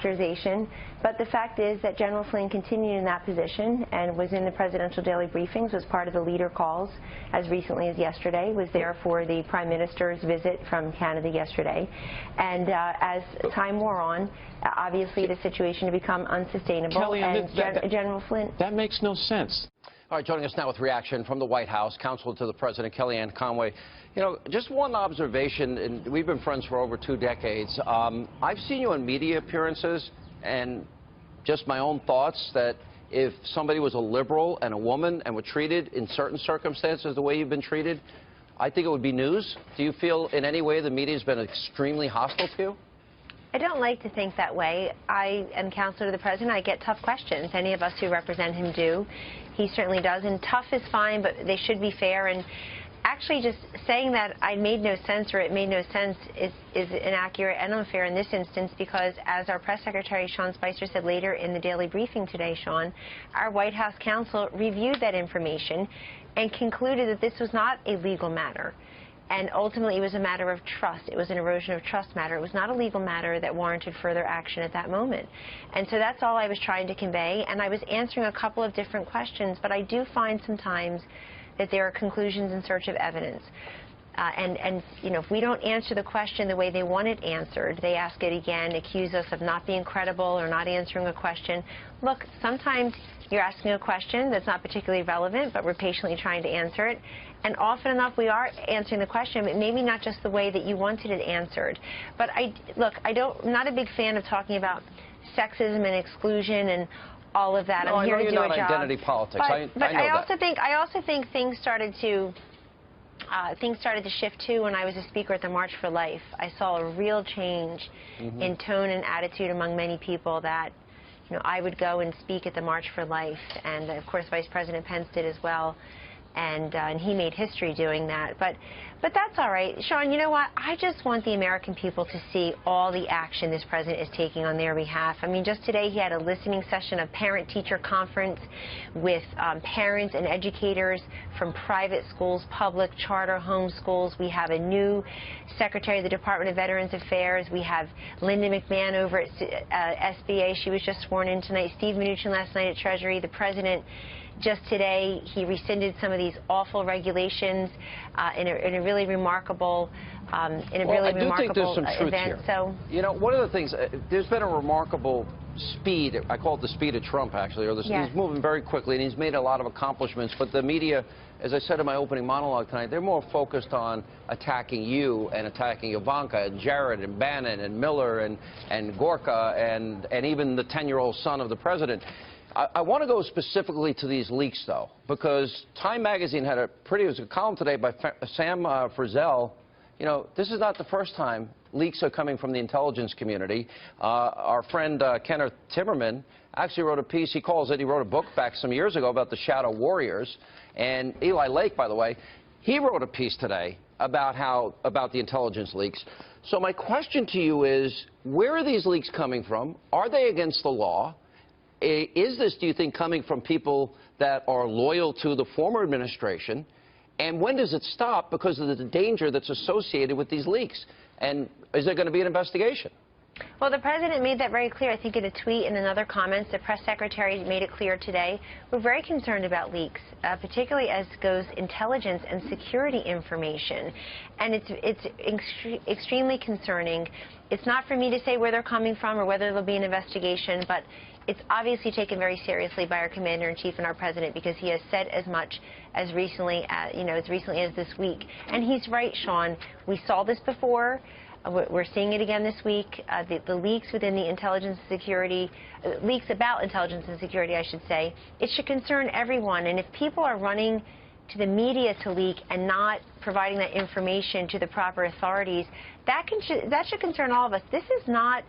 Accusation, but the fact is that General Flynn continued in that position and was in the presidential daily briefings, was part of the leader calls as recently as yesterday, was there for the Prime Minister's visit from Canada yesterday. And as time wore on, obviously the situation had become unsustainable. Kellyanne, General Flynn... That makes no sense. All right, joining us now with reaction from the White House, counsel to the President, Kellyanne Conway. You know, just one observation, and we've been friends for over 2 decades. I've seen you in media appearances, and just my own thoughts that if somebody was a liberal and a woman and were treated in certain circumstances the way you've been treated, I think it would be news. Do you feel in any way the media has been extremely hostile to you? I don't like to think that way. I am counselor to the president. I get tough questions. Any of us who represent him do. He certainly does. And tough is fine, but they should be fair. And actually just saying that I made no sense or it made no sense is inaccurate and unfair in this instance, because as our press secretary, Sean Spicer, said later in the daily briefing today, Sean, our White House counsel reviewed that information and concluded that this was not a legal matter. And ultimately, it was a matter of trust. It was an erosion of trust matter. It was not a legal matter that warranted further action at that moment. And so that's all I was trying to convey. And I was answering a couple of different questions, but I do find sometimes that there are conclusions in search of evidence. And you know, if we don't answer the question the way they want it answered, they ask it again, accuse us of not being credible or not answering a question. Look, sometimes you're asking a question that's not particularly relevant, but we're patiently trying to answer it. And often enough, we are answering the question, but maybe not just the way that you wanted it answered. But I'm not a big fan of talking about sexism and exclusion and all of that. No, I'm here to do a job. Identity politics. But I also think things started to shift too when I was a speaker at the March for Life. I saw a real change in tone and attitude among many people that, you know, I would go and speak at the March for Life, and of course Vice President Pence did as well. And he made history doing that. But that's all right. Sean, you know what? I just want the American people to see all the action this president is taking on their behalf. I mean, just today he had a listening session, a parent-teacher conference with parents and educators from private schools, public, charter, home schools. We have a new secretary of the Department of Veterans Affairs. We have Linda McMahon over at SBA. She was just sworn in tonight. Steve Mnuchin last night at Treasury. The president just today, he rescinded some of these awful regulations in a really remarkable, I do think there's some truth event. Here. So, you know, one of the things, there's been a remarkable speed. I call it the speed of Trump, actually. He's moving very quickly, and he's made a lot of accomplishments. But the media, as I said in my opening monologue tonight, they're more focused on attacking you and attacking Ivanka and Jared and Bannon and Miller and Gorka and even the 10-year-old son of the president. I want to go specifically to these leaks, though, because Time Magazine had it was a column today by Sam Frizzell. You know, this is not the first time leaks are coming from the intelligence community. Our friend Kenneth Timmerman actually wrote a piece. He wrote a book back some years ago about the Shadow Warriors. And Eli Lake, by the way, he wrote a piece today about the intelligence leaks. So my question to you is, where are these leaks coming from? Are they against the law? Is this, do you think, coming from people that are loyal to the former administration? And when does it stop because of the danger that's associated with these leaks? And is there going to be an investigation? Well, the president made that very clear, I think, in a tweet and in other comments. The press secretary made it clear today. We're very concerned about leaks, particularly as goes intelligence and security information. And it's extremely concerning. It's not for me to say where they're coming from or whether there'll be an investigation, but it's obviously taken very seriously by our commander-in-chief and our president, because he has said as much as recently as this week. And he's right, Sean. We saw this before. We're seeing it again this week. The leaks within the intelligence and security, leaks about intelligence and security, I should say, it should concern everyone. And if people are running to the media to leak and not providing that information to the proper authorities, that should concern all of us. This is not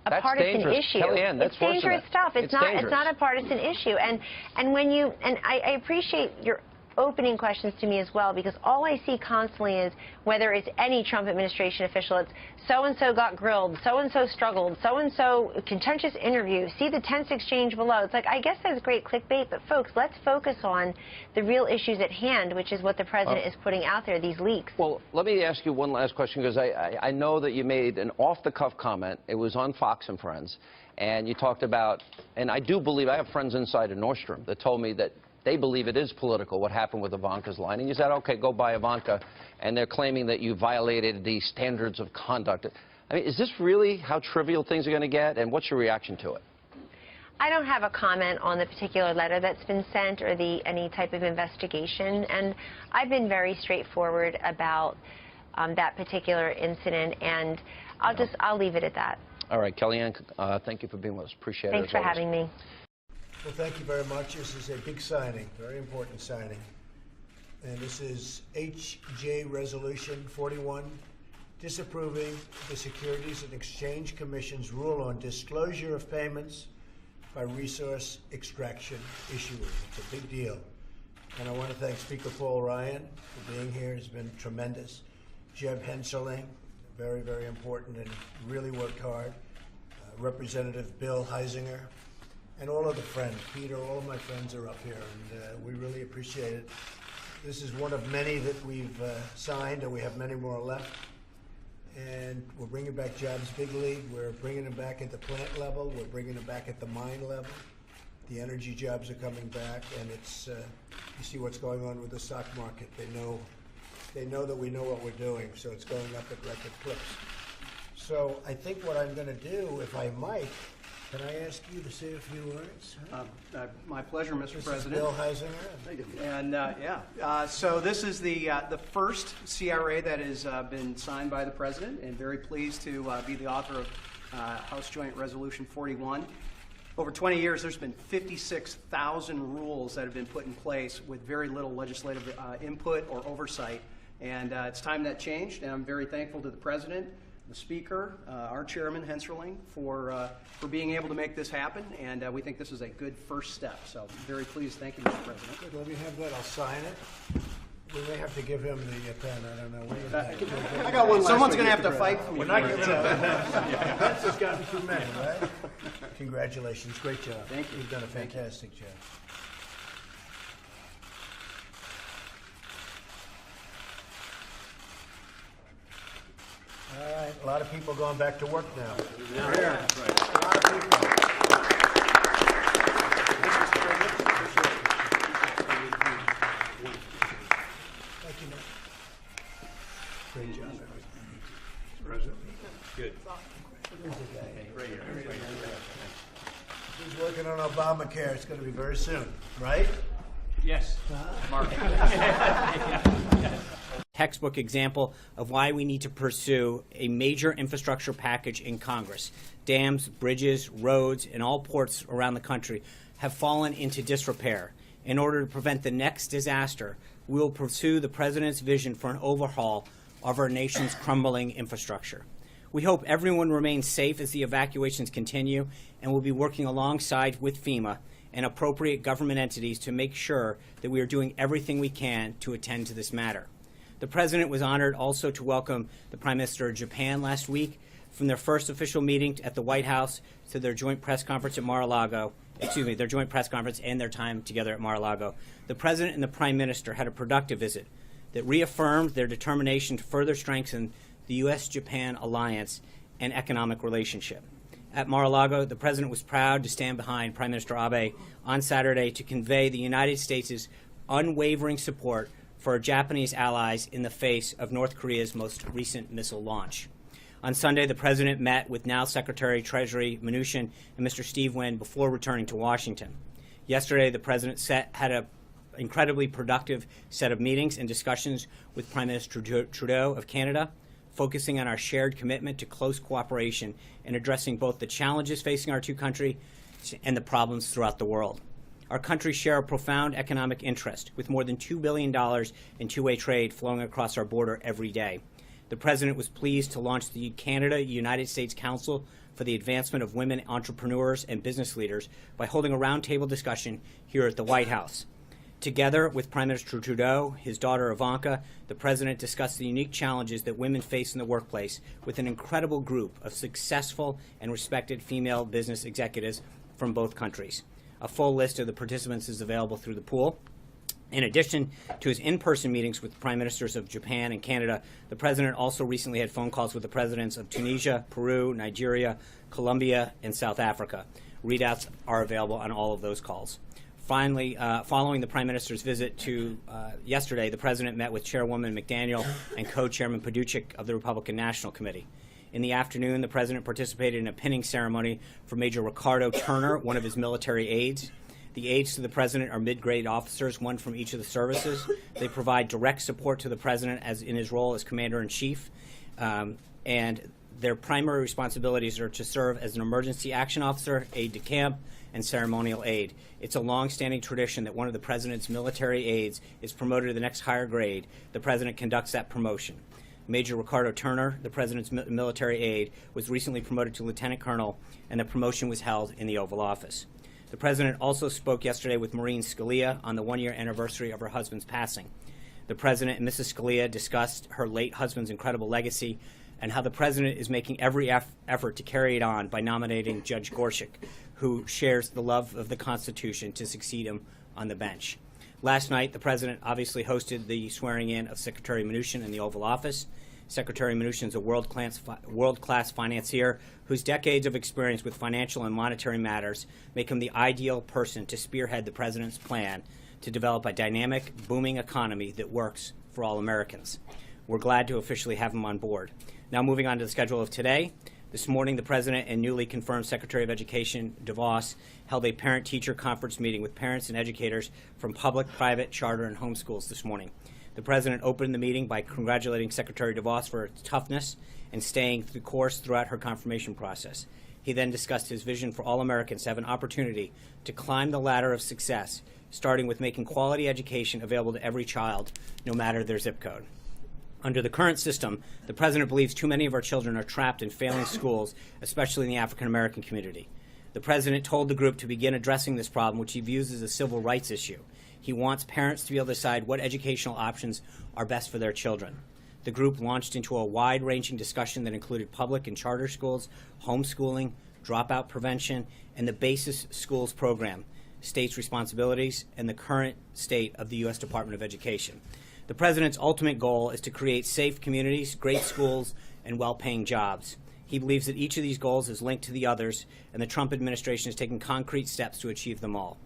a partisan issue. Kellyanne, that's it's dangerous stuff. It's not a partisan issue. And I appreciate your opening questions to me as well, because all I see constantly is, whether it's any Trump administration official, it's so-and-so got grilled, so-and-so struggled, so-and-so contentious interview, see the tense exchange below. It's like, I guess that's great clickbait, but folks, let's focus on the real issues at hand, which is what the president is putting out there, these leaks. Well, let me ask you one last question, because I know that you made an off-the-cuff comment. It was on Fox and Friends, and you talked about, and I do believe, I have friends inside of Nordstrom that told me that they believe it is political, what happened with Ivanka's line. And you said, okay, go buy Ivanka. And they're claiming that you violated the standards of conduct. I mean, is this really how trivial things are going to get? And what's your reaction to it? I don't have a comment on the particular letter that's been sent or any type of investigation. And I've been very straightforward about that particular incident. And I'll leave it at that. All right, Kellyanne, thank you for being with us. Appreciate it. Thanks for having me. Well, thank you very much. This is a big signing, very important signing. And this is HJ Resolution 41, disapproving the Securities and Exchange Commission's rule on disclosure of payments by resource extraction issuers. It's a big deal. And I want to thank Speaker Paul Ryan for being here. He's been tremendous. Jeb Henseling, very, very important and really worked hard. Representative Bill Heisinger, and all of the friends. Peter, all of my friends are up here, and we really appreciate it. This is one of many that we've signed, and we have many more left. And we're bringing back jobs big league. We're bringing them back at the plant level. We're bringing them back at the mine level. The energy jobs are coming back, and it's you see what's going on with the stock market. They know that we know what we're doing, so it's going up at record clips. So I think what I'm going to do, if I might, can I ask you to say a few words? My pleasure, Mr. President. This is Bill Heisinger. And so this is the first CRA that has been signed by the President, and very pleased to be the author of House Joint Resolution 41. Over 20 years, there's been 56,000 rules that have been put in place with very little legislative input or oversight, and it's time that changed. And I'm very thankful to the President, the Speaker, our Chairman, Henseling, for being able to make this happen, and we think this is a good first step. So very pleased. Thank you, Mr. President. Good. Let me have that. I'll sign it. We may have to give him the pen. I don't know. I got one. Someone's going to have to fight for me. We're not giving it. Pence has gotten too many, right? Congratulations. Great job. Thank you. You've done a fantastic job. All right, a lot of people going back to work now. Yeah. A lot of people. Thank you, Nick. Great job, President. Good. He's working on Obamacare. It's going to be very soon, right? Yes. Mark. Textbook example of why we need to pursue a major infrastructure package in Congress. Dams, bridges, roads, and all ports around the country have fallen into disrepair. In order to prevent the next disaster, we will pursue the President's vision for an overhaul of our nation's crumbling infrastructure. We hope everyone remains safe as the evacuations continue, and we'll be working alongside with FEMA and appropriate government entities to make sure that we are doing everything we can to attend to this matter. The President was honored also to welcome the Prime Minister of Japan last week from their first official meeting at the White House to their joint press conference at Mar-a-Lago, their joint press conference and their time together at Mar-a-Lago. The President and the Prime Minister had a productive visit that reaffirmed their determination to further strengthen the U.S.-Japan alliance and economic relationship. At Mar-a-Lago, the President was proud to stand behind Prime Minister Abe on Saturday to convey the United States' unwavering support for our Japanese allies in the face of North Korea's most recent missile launch. On Sunday, the President met with now Secretary Treasury Mnuchin and Mr. Steve Wynn before returning to Washington. Yesterday, the President had an incredibly productive set of meetings and discussions with Prime Minister Trudeau of Canada, focusing on our shared commitment to close cooperation in addressing both the challenges facing our two countries and the problems throughout the world. Our countries share a profound economic interest, with more than $2 billion in two-way trade flowing across our border every day. The President was pleased to launch the Canada-United States Council for the Advancement of Women Entrepreneurs and Business Leaders by holding a roundtable discussion here at the White House. Together with Prime Minister Trudeau, his daughter Ivanka, the President discussed the unique challenges that women face in the workplace with an incredible group of successful and respected female business executives from both countries. A full list of the participants is available through the pool. In addition to his in-person meetings with Prime Ministers of Japan and Canada, the President also recently had phone calls with the Presidents of Tunisia, Peru, Nigeria, Colombia, and South Africa. Readouts are available on all of those calls. Finally, following the Prime Minister's visit to yesterday, the President met with Chairwoman McDaniel and Co-Chairman Paduchik of the Republican National Committee. In the afternoon, the President participated in a pinning ceremony for Major Ricardo Turner, one of his military aides. The aides to the President are mid-grade officers, one from each of the services. They provide direct support to the President as in his role as Commander-in-Chief, and their primary responsibilities are to serve as an emergency action officer, aide-de-camp, and ceremonial aide. It's a long-standing tradition that one of the President's military aides is promoted to the next higher grade. The President conducts that promotion. Major Ricardo Turner, the President's military aide, was recently promoted to Lieutenant Colonel, and the promotion was held in the Oval Office. The President also spoke yesterday with Maureen Scalia on the one-year anniversary of her husband's passing. The President and Mrs. Scalia discussed her late husband's incredible legacy and how the President is making every effort to carry it on by nominating Judge Gorsuch, who shares the love of the Constitution, to succeed him on the bench. Last night, the President obviously hosted the swearing-in of Secretary Mnuchin in the Oval Office. Secretary Mnuchin is a world-class financier whose decades of experience with financial and monetary matters make him the ideal person to spearhead the President's plan to develop a dynamic, booming economy that works for all Americans. We're glad to officially have him on board. Now moving on to the schedule of today. This morning, the President and newly confirmed Secretary of Education DeVos held a parent-teacher conference meeting with parents and educators from public, private, charter, and homeschools this morning. The President opened the meeting by congratulating Secretary DeVos for its toughness and staying the course throughout her confirmation process. He then discussed his vision for all Americans to have an opportunity to climb the ladder of success, starting with making quality education available to every child, no matter their zip code. Under the current system, the President believes too many of our children are trapped in failing schools, especially in the African-American community. The President told the group to begin addressing this problem, which he views as a civil rights issue. He wants parents to be able to decide what educational options are best for their children. The group launched into a wide-ranging discussion that included public and charter schools, homeschooling, dropout prevention, and the Basis Schools program, states' responsibilities, and the current state of the U.S. Department of Education. The President's ultimate goal is to create safe communities, great schools, and well-paying jobs. He believes that each of these goals is linked to the others, and the Trump administration is taking concrete steps to achieve them all.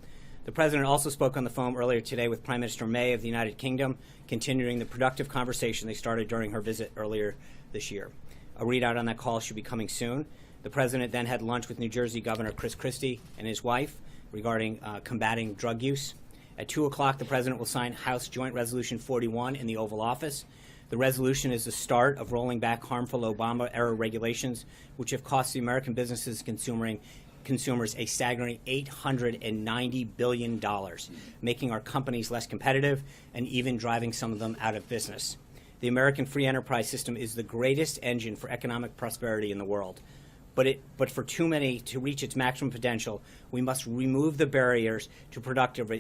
The President also spoke on the phone earlier today with Prime Minister May of the United Kingdom, continuing the productive conversation they started during her visit earlier this year. A readout on that call should be coming soon. The President then had lunch with New Jersey Governor Chris Christie and his wife regarding combating drug use. At 2 o'clock, the President will sign House Joint Resolution 41 in the Oval Office. The resolution is the start of rolling back harmful Obama-era regulations, which have cost the American businesses consumers a staggering $890 billion, making our companies less competitive and even driving some of them out of business. The American free enterprise system is the greatest engine for economic prosperity in the world. But for too many to reach its maximum potential, we must remove the barriers to productive